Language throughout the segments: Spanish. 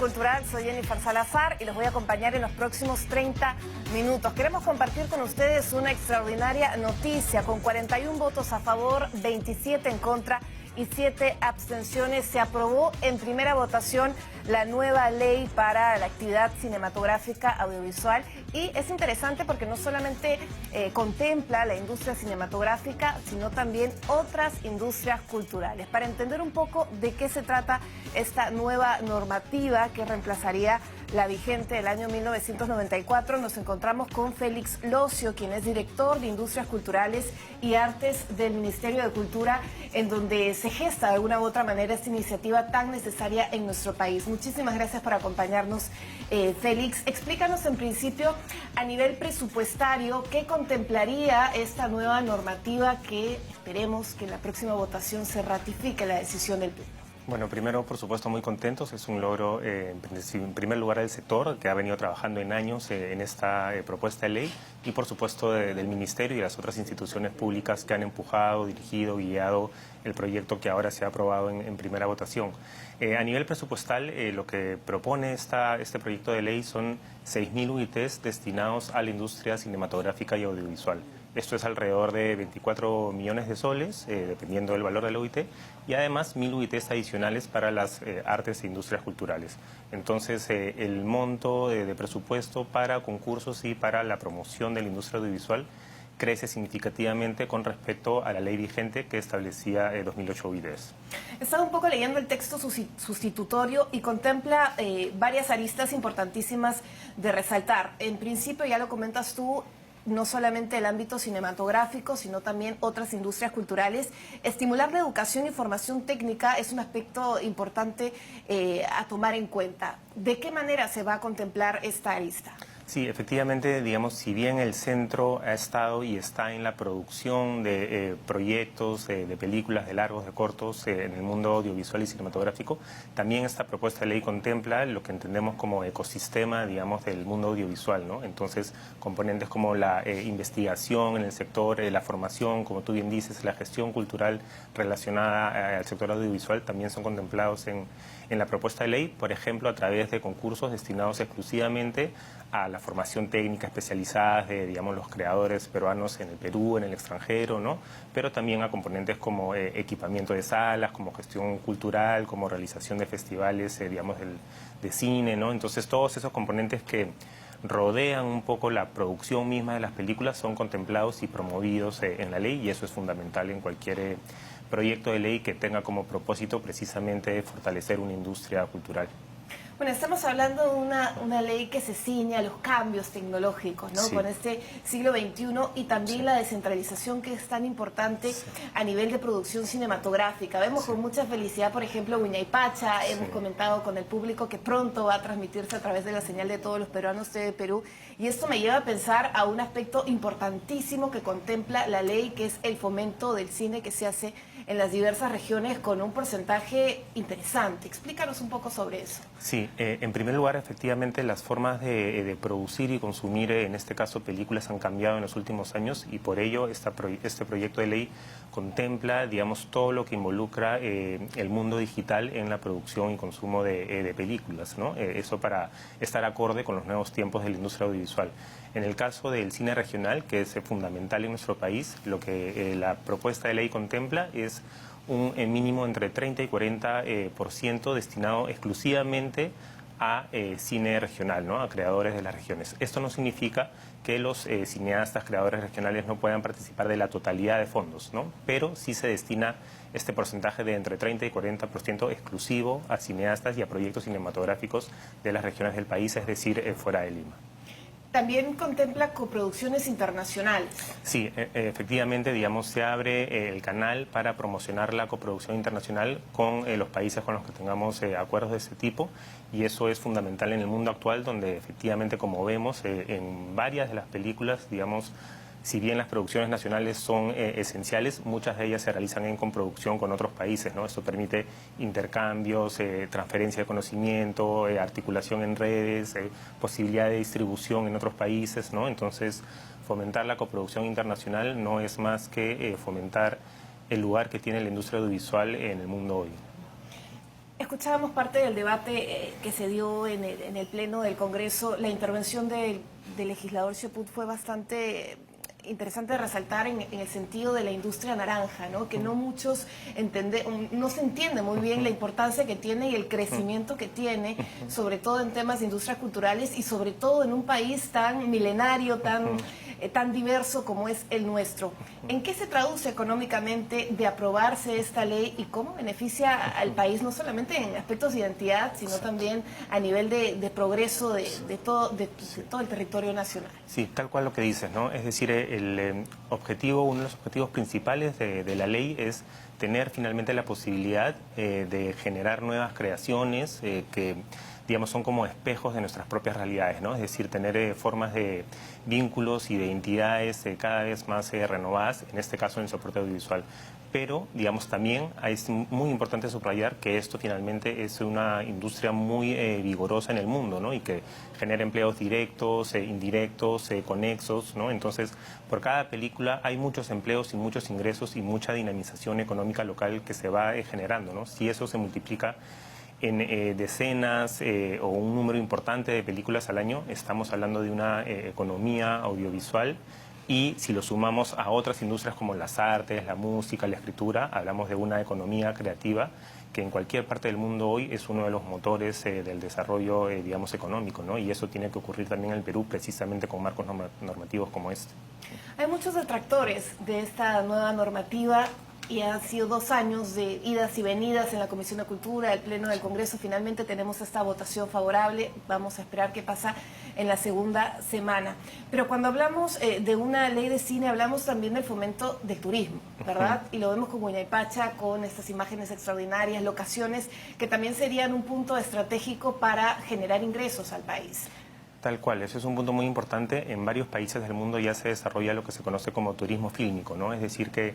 Cultural, soy Jennifer Salazar y los voy a acompañar en los próximos 30 minutos. Queremos compartir con ustedes una extraordinaria noticia. Con 41 votos a favor, 27 en contra y 7 abstenciones, se aprobó en primera votación la nueva ley para la actividad cinematográfica audiovisual. Y es interesante porque no solamente contempla la industria cinematográfica, sino también otras industrias culturales. Para entender un poco de qué se trata esta nueva normativa que reemplazaría la vigente del año 1994, nos encontramos con Félix Locio, quien es director de Industrias Culturales y Artes del Ministerio de Cultura, en donde se gesta de alguna u otra manera esta iniciativa tan necesaria en nuestro país. Muchísimas gracias por acompañarnos, Félix. Explícanos en principio, a nivel presupuestario, qué contemplaría esta nueva normativa que esperemos que en la próxima votación se ratifique la decisión del Pleno. Bueno, primero, por supuesto, muy contentos. Es un logro, en primer lugar, del sector, que ha venido trabajando en años en esta propuesta de ley, y, por supuesto, del Ministerio y de las otras instituciones públicas que han empujado, dirigido, guiado el proyecto que ahora se ha aprobado en primera votación. A nivel presupuestal, lo que propone este proyecto de ley son 6.000 UITs destinados a la industria cinematográfica y audiovisual. Esto es alrededor de 24 millones de soles, dependiendo del valor de la UIT, y además 1.000 UITs adicionales para las artes e industrias culturales. Entonces, el monto de presupuesto para concursos y para la promoción de la industria audiovisual crece significativamente con respecto a la ley vigente que establecía 2008 UITs. He estado un poco leyendo el texto sustitutorio y contempla varias aristas importantísimas de resaltar. En principio, ya lo comentas tú, no solamente el ámbito cinematográfico, sino también otras industrias culturales. Estimular la educación y formación técnica es un aspecto importante a tomar en cuenta. ¿De qué manera se va a contemplar esta arista? Sí, efectivamente, digamos, si bien el centro ha estado y está en la producción de proyectos, de películas, de largos, de cortos, en el mundo audiovisual y cinematográfico, también esta propuesta de ley contempla lo que entendemos como ecosistema, digamos, del mundo audiovisual, ¿no? Entonces, componentes como la investigación en el sector, la formación, como tú bien dices, la gestión cultural relacionada al sector audiovisual también son contemplados en la propuesta de ley, por ejemplo, a través de concursos destinados exclusivamente a la formación técnica especializada de, digamos, los creadores peruanos en el Perú, en el extranjero, ¿no? Pero también a componentes como equipamiento de salas, como gestión cultural, como realización de festivales, digamos, de cine, ¿no? Entonces, todos esos componentes que rodean un poco la producción misma de las películas son contemplados y promovidos en la ley, y eso es fundamental en cualquier proyecto de ley que tenga como propósito precisamente fortalecer una industria cultural. Bueno, estamos hablando de una ley que se ciña a los cambios tecnológicos, ¿no? Sí. Con este siglo XXI y también Sí. la descentralización que es tan importante a nivel de producción cinematográfica. Vemos con mucha felicidad, por ejemplo, Huayna Hemos comentado con el público que pronto va a transmitirse a través de la señal de todos los peruanos de Perú. Y esto me lleva a pensar a un aspecto importantísimo que contempla la ley, que es el fomento del cine que se hace en las diversas regiones con un porcentaje interesante. Explícanos un poco sobre eso. Sí, en primer lugar, efectivamente, las formas de producir y consumir, en este caso películas, han cambiado en los últimos años, y por ello este proyecto de ley contempla, digamos, todo lo que involucra el mundo digital en la producción y consumo de películas, ¿no? Eso para estar acorde con los nuevos tiempos de la industria audiovisual. En el caso del cine regional, que es fundamental en nuestro país, lo que la propuesta de ley contempla es un mínimo entre 30 y 40% destinado exclusivamente a cine regional, ¿no? A creadores de las regiones. Esto no significa que los cineastas, creadores regionales no puedan participar de la totalidad de fondos, ¿no? Pero sí se destina este porcentaje de entre 30 y 40% exclusivo a cineastas y a proyectos cinematográficos de las regiones del país, es decir, fuera de Lima. También contempla coproducciones internacionales. Sí, efectivamente, digamos, se abre el canal para promocionar la coproducción internacional con los países con los que tengamos acuerdos de ese tipo, y eso es fundamental en el mundo actual, donde efectivamente, como vemos, en varias de las películas, digamos, si bien las producciones nacionales son esenciales, muchas de ellas se realizan en coproducción con otros países, ¿no? Esto permite intercambios, transferencia de conocimiento, articulación en redes, posibilidad de distribución en otros países, ¿no? Entonces, fomentar la coproducción internacional no es más que fomentar el lugar que tiene la industria audiovisual en el mundo hoy. escuchábamos parte del debate que se dio en el Pleno del Congreso. La intervención del legislador Cheput fue bastante interesante de resaltar en el sentido de la industria naranja, ¿no? Que no muchos no se entiende muy bien la importancia que tiene y el crecimiento que tiene, sobre todo en temas de industrias culturales y sobre todo en un país tan milenario, tan diverso como es el nuestro. ¿En qué se traduce económicamente de aprobarse esta ley y cómo beneficia al país, no solamente en aspectos de identidad, sino también a nivel de progreso de todo el territorio nacional? Sí, tal cual lo que dices, ¿no? Es decir, uno de los objetivos principales de la ley es tener finalmente la posibilidad de generar nuevas creaciones que, digamos, son como espejos de nuestras propias realidades, ¿no? Es decir, tener formas de vínculos y de identidades cada vez más renovadas, en este caso en el soporte audiovisual. Pero, digamos, también es muy importante subrayar que esto finalmente es una industria muy vigorosa en el mundo, ¿no? Y que genera empleos directos, indirectos, conexos, ¿no? Entonces, por cada película hay muchos empleos y muchos ingresos y mucha dinamización económica local que se va generando, ¿no? Si eso se multiplica en decenas o un número importante de películas al año, estamos hablando de una economía audiovisual. Y si lo sumamos a otras industrias como las artes, la música, la escritura, hablamos de una economía creativa que en cualquier parte del mundo hoy es uno de los motores del desarrollo, digamos, económico, ¿no? Y eso tiene que ocurrir también en el Perú, precisamente con marcos normativos como este. Hay muchos detractores de esta nueva normativa y han sido 2 años de idas y venidas en la Comisión de Cultura, el Pleno del Congreso. Finalmente tenemos esta votación favorable. Vamos a esperar qué pasa en la segunda semana. Pero cuando hablamos de una ley de cine, hablamos también del fomento del turismo, ¿verdad? Y lo vemos con Huaynapacha, con estas imágenes extraordinarias, locaciones que también serían un punto estratégico para generar ingresos al país. Tal cual, eso es un punto muy importante. En varios países del mundo ya se desarrolla lo que se conoce como turismo fílmico, ¿no? Es decir, que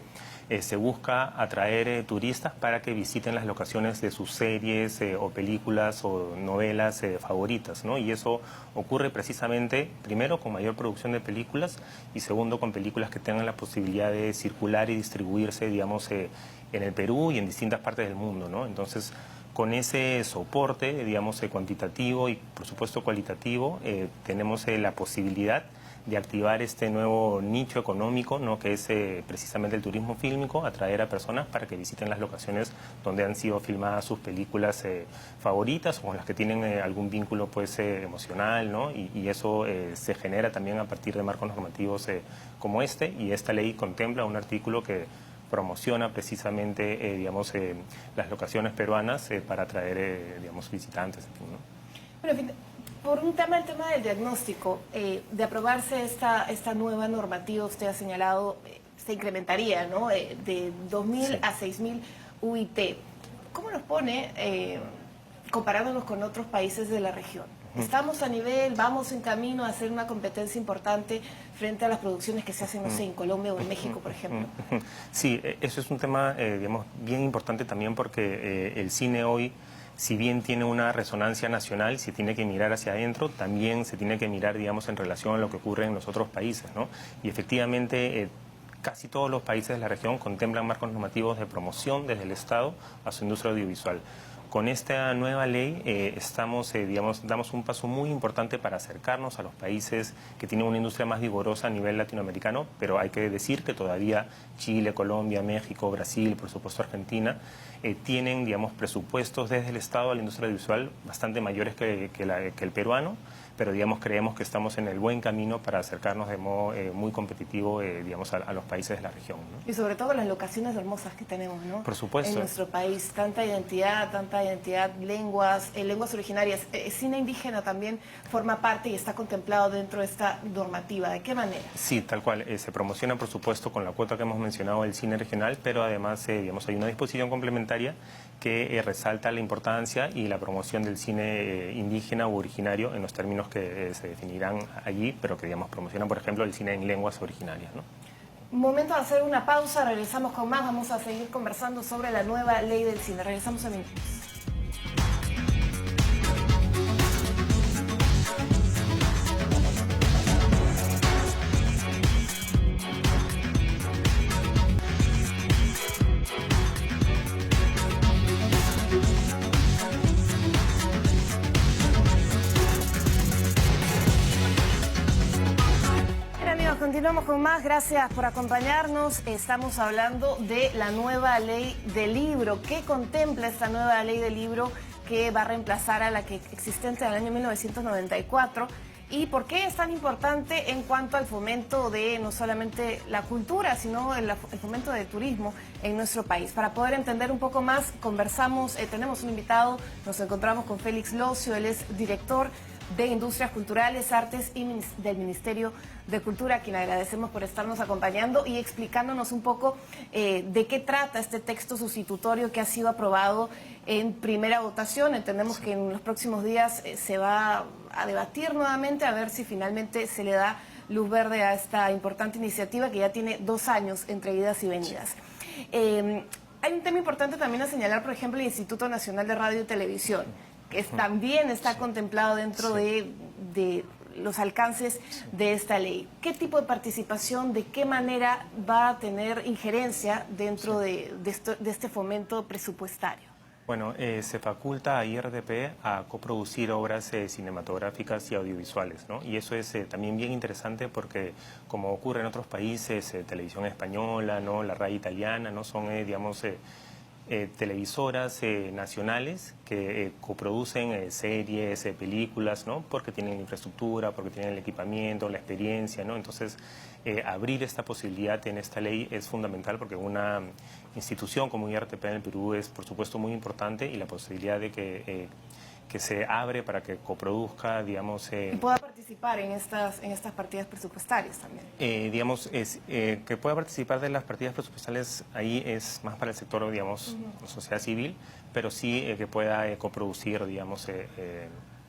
se busca atraer turistas para que visiten las locaciones de sus series o películas o novelas favoritas, ¿no? Y eso ocurre precisamente, primero, con mayor producción de películas y segundo, con películas que tengan la posibilidad de circular y distribuirse, digamos, en el Perú y en distintas partes del mundo, ¿no? Entonces, con ese soporte, digamos, cuantitativo y, por supuesto, cualitativo, tenemos la posibilidad de activar este nuevo nicho económico, ¿no? Que es precisamente el turismo fílmico, atraer a personas para que visiten las locaciones donde han sido filmadas sus películas favoritas o con las que tienen algún vínculo, pues, emocional, ¿no? Y eso se genera también a partir de marcos normativos como este, y esta ley contempla un artículo que promociona precisamente, digamos, las locaciones peruanas para atraer, digamos, visitantes, en fin, ¿no? Bueno, por el tema del diagnóstico, de aprobarse esta nueva normativa, usted ha señalado, se incrementaría, ¿no? De 2.000 sí. a 6.000 UIT. ¿Cómo nos pone comparándonos con otros países de la región? ¿Estamos a nivel, vamos en camino a hacer una competencia importante frente a las producciones que se hacen, no sé, en Colombia o en México, por ejemplo? Sí, eso es un tema, digamos, bien importante también porque el cine hoy, si bien tiene una resonancia nacional, se tiene que mirar hacia adentro, también se tiene que mirar, digamos, en relación a lo que ocurre en los otros países, ¿no? Y efectivamente, casi todos los países de la región contemplan marcos normativos de promoción desde el Estado a su industria audiovisual. Con esta nueva ley digamos, damos un paso muy importante para acercarnos a los países que tienen una industria más vigorosa a nivel latinoamericano, pero hay que decir que todavía Chile, Colombia, México, Brasil, por supuesto Argentina, tienen, digamos, presupuestos desde el Estado a la industria audiovisual bastante mayores que el peruano, pero, digamos, creemos que estamos en el buen camino para acercarnos de modo muy competitivo, digamos, a los países de la región, ¿no? Y sobre todo las locaciones hermosas que tenemos, ¿no? Por supuesto. En nuestro país, tanta identidad, lenguas originarias. Cine indígena también forma parte y está contemplado dentro de esta normativa. ¿De qué manera? Sí, tal cual. Se promociona, por supuesto, con la cuota que hemos mencionado del cine regional, pero además, digamos, hay una disposición complementaria que resalta la importancia y la promoción del cine indígena u originario en los términos que se definirán allí, pero que, digamos, promocionan, por ejemplo, el cine en lenguas originarias, ¿no? Momento de hacer una pausa, regresamos con más, vamos a seguir conversando sobre la nueva ley del cine. Regresamos en minutos. continuamos con más. Gracias por acompañarnos. Estamos hablando de la nueva ley del libro. ¿Qué contempla esta nueva ley del libro que va a reemplazar a la que existente en el año 1994? ¿Y por qué es tan importante en cuanto al fomento de no solamente la cultura, sino el fomento del turismo en nuestro país? Para poder entender un poco más, conversamos, tenemos un invitado, nos encontramos con Félix Locio, él es director de Industrias Culturales, Artes y del Ministerio de Cultura, a quien agradecemos por estarnos acompañando y explicándonos un poco de qué trata este texto sustitutorio que ha sido aprobado en primera votación. Entendemos que en los próximos días se va a debatir nuevamente a ver si finalmente se le da luz verde a esta importante iniciativa que ya tiene 2 años entre idas y venidas. Hay un tema importante también a señalar, por ejemplo, el Instituto Nacional de Radio y Televisión, que también está contemplado dentro de los alcances de esta ley. ¿Qué tipo de participación, de qué manera va a tener injerencia dentro de este fomento presupuestario? Bueno, se faculta a IRTP a coproducir obras cinematográficas y audiovisuales, ¿no? Y eso es también bien interesante porque, como ocurre en otros países, Televisión Española, ¿no? La RAI italiana, ¿no? Son, digamos, televisoras nacionales que coproducen series, películas, ¿no? Porque tienen la infraestructura, porque tienen el equipamiento, la experiencia, ¿no? Entonces, abrir esta posibilidad en esta ley es fundamental porque una institución como IRTP en el Perú es, por supuesto, muy importante, y la posibilidad de que se abre para que coproduzca, digamos... y pueda participar en estas partidas presupuestarias también. Digamos, que pueda participar de las partidas presupuestales, ahí es más para el sector, digamos, sociedad civil, pero sí que pueda coproducir, digamos,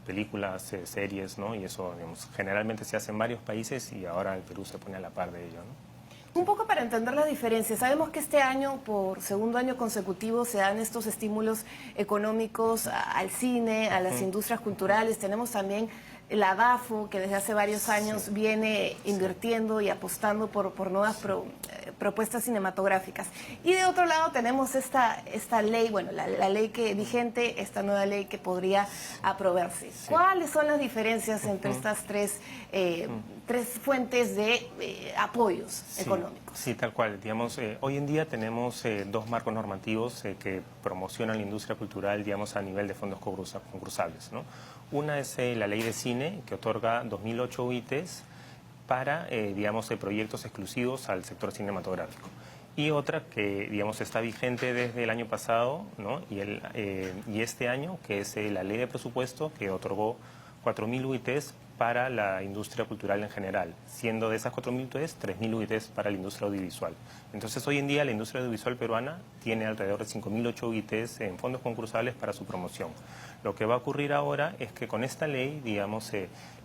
películas, series, ¿no? Y eso, digamos, generalmente se hace en varios países y ahora el Perú se pone a la par de ello, ¿no? Un poco para entender la diferencia, sabemos que este año, por segundo año consecutivo, se dan estos estímulos económicos al cine, a las industrias culturales. Tenemos también la DAFO, que desde hace varios años viene invirtiendo y apostando por nuevas propuestas cinematográficas. Y de otro lado tenemos esta ley, bueno, la ley que vigente, esta nueva ley que podría aprobarse. ¿Cuáles son las diferencias entre estas tres fuentes de apoyos económicos? Sí, tal cual. Digamos, hoy en día tenemos 2 marcos normativos que promocionan la industria cultural, digamos, a nivel de fondos concursables, ¿no? Una es la Ley de Cine, que otorga 2.008 UITs para, digamos, proyectos exclusivos al sector cinematográfico. Y otra que, digamos, está vigente desde el año pasado, ¿no? Y este año, que es la Ley de Presupuesto, que otorgó 4.000 UITs para la industria cultural en general, siendo de esas 4.000 UITs, 3.000 UITs para la industria audiovisual. Entonces, hoy en día la industria audiovisual peruana tiene alrededor de 5.008 UITs en fondos concursables para su promoción. Lo que va a ocurrir ahora es que con esta ley, digamos,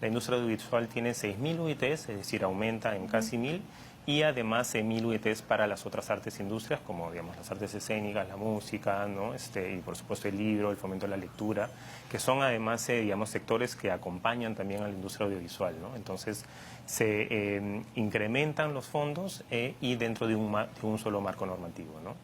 la industria audiovisual tiene 6.000 UITs, es decir, aumenta en casi 1.000, y además 1.000 UITs para las otras artes e industrias, como, digamos, las artes escénicas, la música, ¿no? Y por supuesto el libro, el fomento de la lectura, que son además, digamos, sectores que acompañan también a la industria audiovisual, ¿no? Entonces se incrementan los fondos y dentro de un solo marco normativo, ¿no?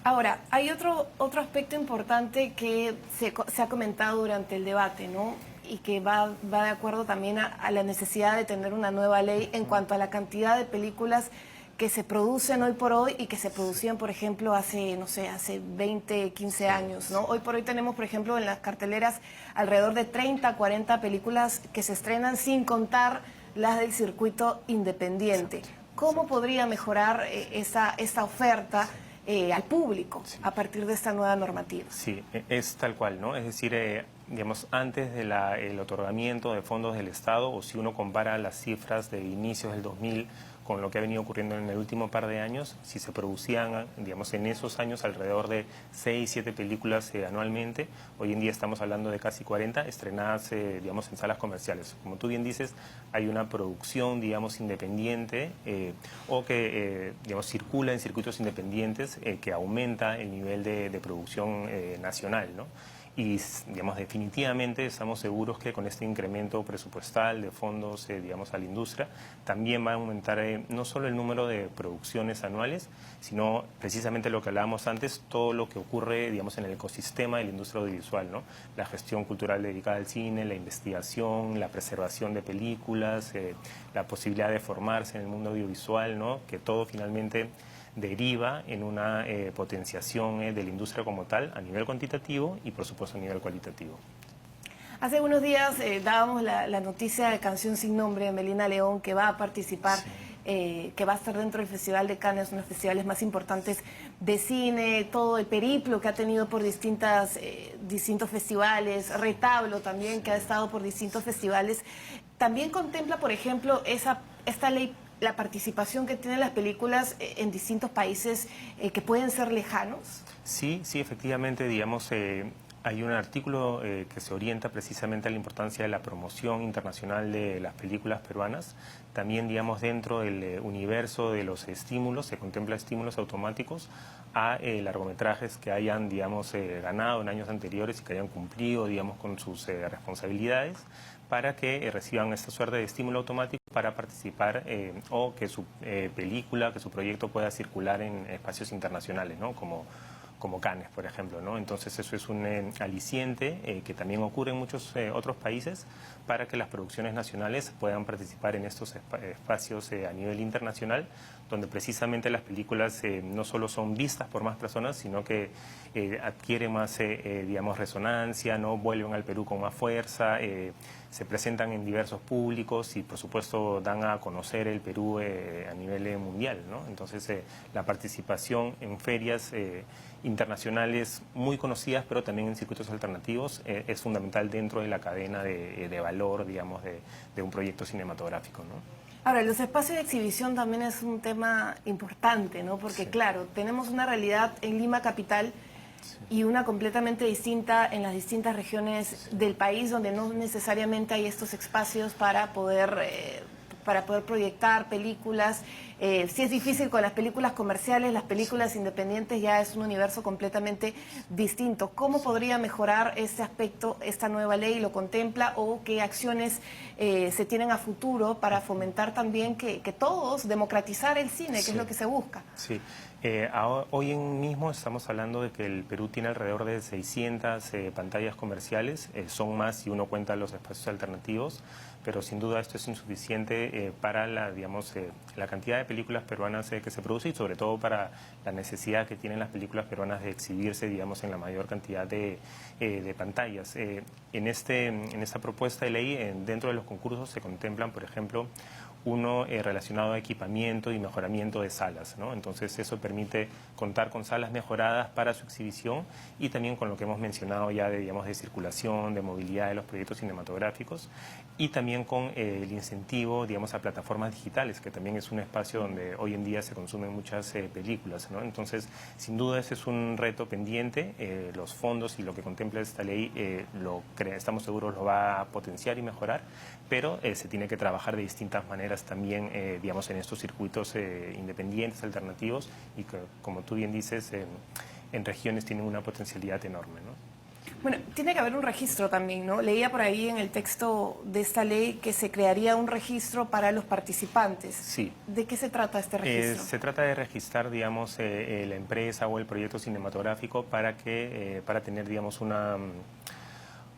Ahora, hay otro aspecto importante que se ha comentado durante el debate, ¿no? Y que va de acuerdo también a la necesidad de tener una nueva ley en cuanto a la cantidad de películas que se producen hoy por hoy y que se producían, por ejemplo, hace 20, 15 años, ¿no? Hoy por hoy tenemos, por ejemplo, en las carteleras alrededor de 30, 40 películas que se estrenan sin contar las del circuito independiente. ¿Cómo podría mejorar esa oferta al público a partir de esta nueva normativa? Sí, es tal cual, ¿no? Es decir, digamos, antes del otorgamiento de fondos del Estado, o si uno compara las cifras de inicios del 2000 con lo que ha venido ocurriendo en el último par de años, si se producían, digamos, en esos años alrededor de 6, 7 películas anualmente, hoy en día estamos hablando de casi 40 estrenadas, digamos, en salas comerciales. Como tú bien dices, hay una producción, digamos, independiente o que, digamos, circula en circuitos independientes que aumenta el nivel de producción nacional, ¿no? y digamos, definitivamente estamos seguros que con este incremento presupuestal de fondos digamos, a la industria, también va a aumentar no solo el número de producciones anuales, sino precisamente lo que hablábamos antes, todo lo que ocurre digamos, en el ecosistema de la industria audiovisual, ¿no? La gestión cultural dedicada al cine, la investigación, la preservación de películas, la posibilidad de formarse en el mundo audiovisual, ¿no? Que todo finalmente deriva en una potenciación de la industria como tal a nivel cuantitativo y por supuesto a nivel cualitativo. Hace unos días dábamos la noticia de Canción Sin Nombre de Melina León, que va a participar, sí. Que va a estar dentro del Festival de Cannes, uno de los festivales más importantes de cine, todo el periplo que ha tenido por distintos festivales, Retablo también, sí. Que ha estado por distintos festivales. También contempla, por ejemplo, esta ley, la participación que tienen las películas en distintos países que pueden ser lejanos. Sí, sí, efectivamente, digamos, hay un artículo que se orienta precisamente a la importancia de la promoción internacional de las películas peruanas. También, digamos, dentro del universo de los estímulos, se contempla estímulos automáticos a largometrajes que hayan, digamos, ganado en años anteriores y que hayan cumplido, digamos, con sus responsabilidades, para que reciban esta suerte de estímulo automático para participar o que su película, que su proyecto pueda circular en espacios internacionales, ¿no? Como Cannes, por ejemplo, ¿no? Entonces eso es un aliciente que también ocurre en muchos otros países para que las producciones nacionales puedan participar en estos espacios a nivel internacional, donde precisamente las películas no solo son vistas por más personas, sino que adquieren más, digamos, resonancia, ¿no? Vuelven al Perú con más fuerza, se presentan en diversos públicos y, por supuesto, dan a conocer el Perú a nivel mundial, ¿no? Entonces, la participación en ferias internacionales muy conocidas, pero también en circuitos alternativos, es fundamental dentro de la cadena de valor, digamos, de un proyecto cinematográfico, ¿no? Ahora, los espacios de exhibición también es un tema importante, ¿no? Porque, sí. Claro, tenemos una realidad en Lima capital, sí. Y una completamente distinta en las distintas regiones, sí. Del país, donde no necesariamente hay estos espacios para poder proyectar películas. Sí es difícil con las películas comerciales, las películas independientes ya es un universo completamente distinto. ¿Cómo podría mejorar este aspecto, esta nueva ley lo contempla, o qué acciones se tienen a futuro para fomentar también que todos, democratizar el cine, que sí. Es lo que se busca? Sí. Hoy mismo estamos hablando de que el Perú tiene alrededor de 600 pantallas comerciales, son más si uno cuenta los espacios alternativos, pero sin duda esto es insuficiente para la cantidad de películas peruanas que se produce y sobre todo para la necesidad que tienen las películas peruanas de exhibirse, digamos, en la mayor cantidad de pantallas. En esta propuesta de ley, dentro de los concursos se contemplan, por ejemplo, uno relacionado a equipamiento y mejoramiento de salas, ¿no? Entonces eso permite contar con salas mejoradas para su exhibición y también con lo que hemos mencionado ya de circulación, de movilidad de los proyectos cinematográficos y también con el incentivo, digamos, a plataformas digitales, que también es un espacio donde hoy en día se consumen muchas películas, ¿no? Entonces, sin duda ese es un reto pendiente, los fondos y lo que contempla esta ley estamos seguros lo va a potenciar y mejorar, pero se tiene que trabajar de distintas maneras también, digamos, en estos circuitos independientes, alternativos, y que, como tú bien dices, en regiones tienen una potencialidad enorme, ¿no? Bueno, tiene que haber un registro también, ¿no? Leía por ahí en el texto de esta ley que se crearía un registro para los participantes. Sí. ¿De qué se trata este registro? Se trata de registrar, digamos, la empresa o el proyecto cinematográfico para tener, digamos,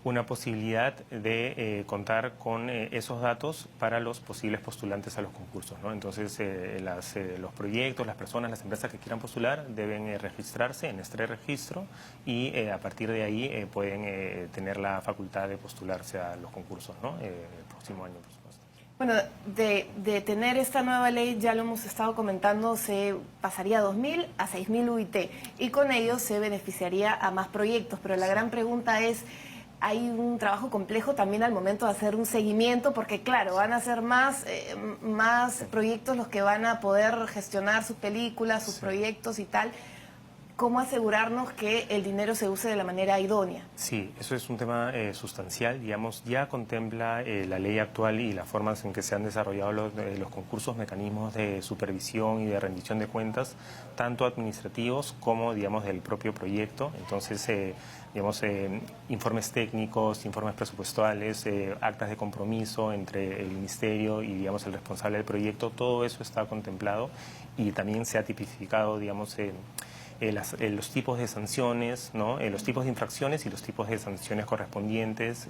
una posibilidad de contar con esos datos para los posibles postulantes a los concursos, ¿no? Entonces, los proyectos, las personas, las empresas que quieran postular deben registrarse en este registro y a partir de ahí pueden tener la facultad de postularse a los concursos, ¿no? El próximo año, por supuesto. Bueno, de tener esta nueva ley, ya lo hemos estado comentando, se pasaría 2.000 a 6.000 UIT y con ello se beneficiaría a más proyectos, pero la gran pregunta es, hay un trabajo complejo también al momento de hacer un seguimiento, porque claro, van a ser más proyectos los que van a poder gestionar sus películas, sus proyectos y tal. cómo asegurarnos que el dinero se use de la manera idónea. Sí, eso es un tema sustancial, digamos, ya contempla la ley actual y las formas en que se han desarrollado los concursos, mecanismos de supervisión y de rendición de cuentas, tanto administrativos como, digamos, del propio proyecto. Entonces, digamos, informes técnicos, informes presupuestales, actas de compromiso entre el ministerio y, digamos, el responsable del proyecto, todo eso está contemplado y también se ha tipificado, digamos, los tipos de sanciones, ¿no? Los tipos de infracciones y los tipos de sanciones correspondientes.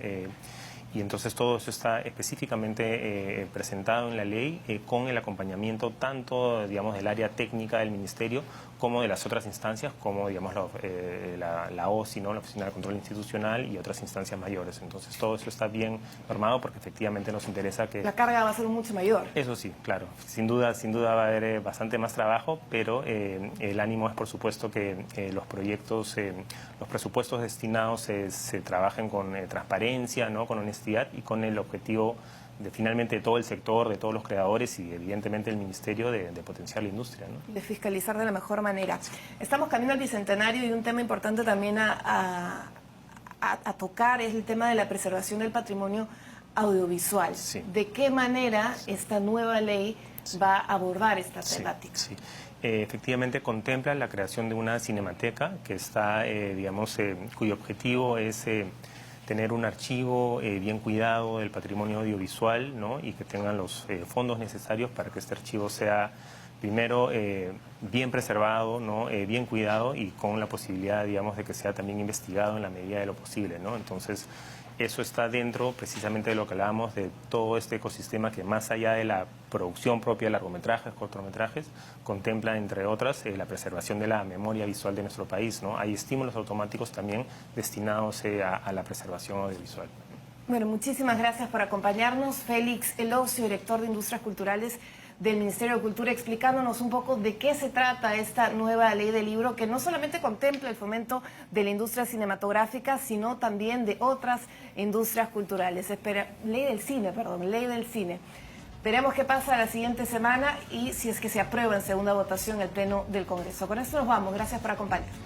Y entonces todo eso está específicamente presentado en la ley con el acompañamiento tanto, digamos, del área técnica del Ministerio como de las otras instancias, como, digamos, la OSI, ¿no? La Oficina de Control Institucional y otras instancias mayores. Entonces todo eso está bien normado porque efectivamente nos interesa que... La carga va a ser mucho mayor. Eso sí, claro. Sin duda va a haber bastante más trabajo, pero el ánimo es, por supuesto, que los proyectos, los presupuestos destinados se trabajen con transparencia, ¿no? Con honestidad y con el objetivo de finalmente todo el sector, de todos los creadores y evidentemente el Ministerio de potenciar la industria, ¿no? De fiscalizar de la mejor manera. Estamos camino al Bicentenario y un tema importante también a tocar es el tema de la preservación del patrimonio audiovisual. Sí. ¿De qué manera esta nueva ley va a abordar esta temática? Sí. Efectivamente contempla la creación de una cinemateca que está, digamos, cuyo objetivo es tener un archivo bien cuidado del patrimonio audiovisual, ¿no? Y que tengan los fondos necesarios para que este archivo sea, primero, bien preservado, ¿no? Bien cuidado y con la posibilidad, digamos, de que sea también investigado en la medida de lo posible, ¿no? Entonces, eso está dentro precisamente de lo que hablábamos de todo este ecosistema que más allá de la producción propia de largometrajes, cortometrajes, contempla, entre otras, la preservación de la memoria visual de nuestro país, ¿no? Hay estímulos automáticos también destinados a la preservación audiovisual. Bueno, muchísimas gracias por acompañarnos. Félix Elosio, director de Industrias Culturales del Ministerio de Cultura, explicándonos un poco de qué se trata esta nueva ley del libro, que no solamente contempla el fomento de la industria cinematográfica, sino también de otras industrias culturales. Ley del cine. Veremos qué pasa la siguiente semana y si es que se aprueba en segunda votación el Pleno del Congreso. Con esto nos vamos. Gracias por acompañarnos.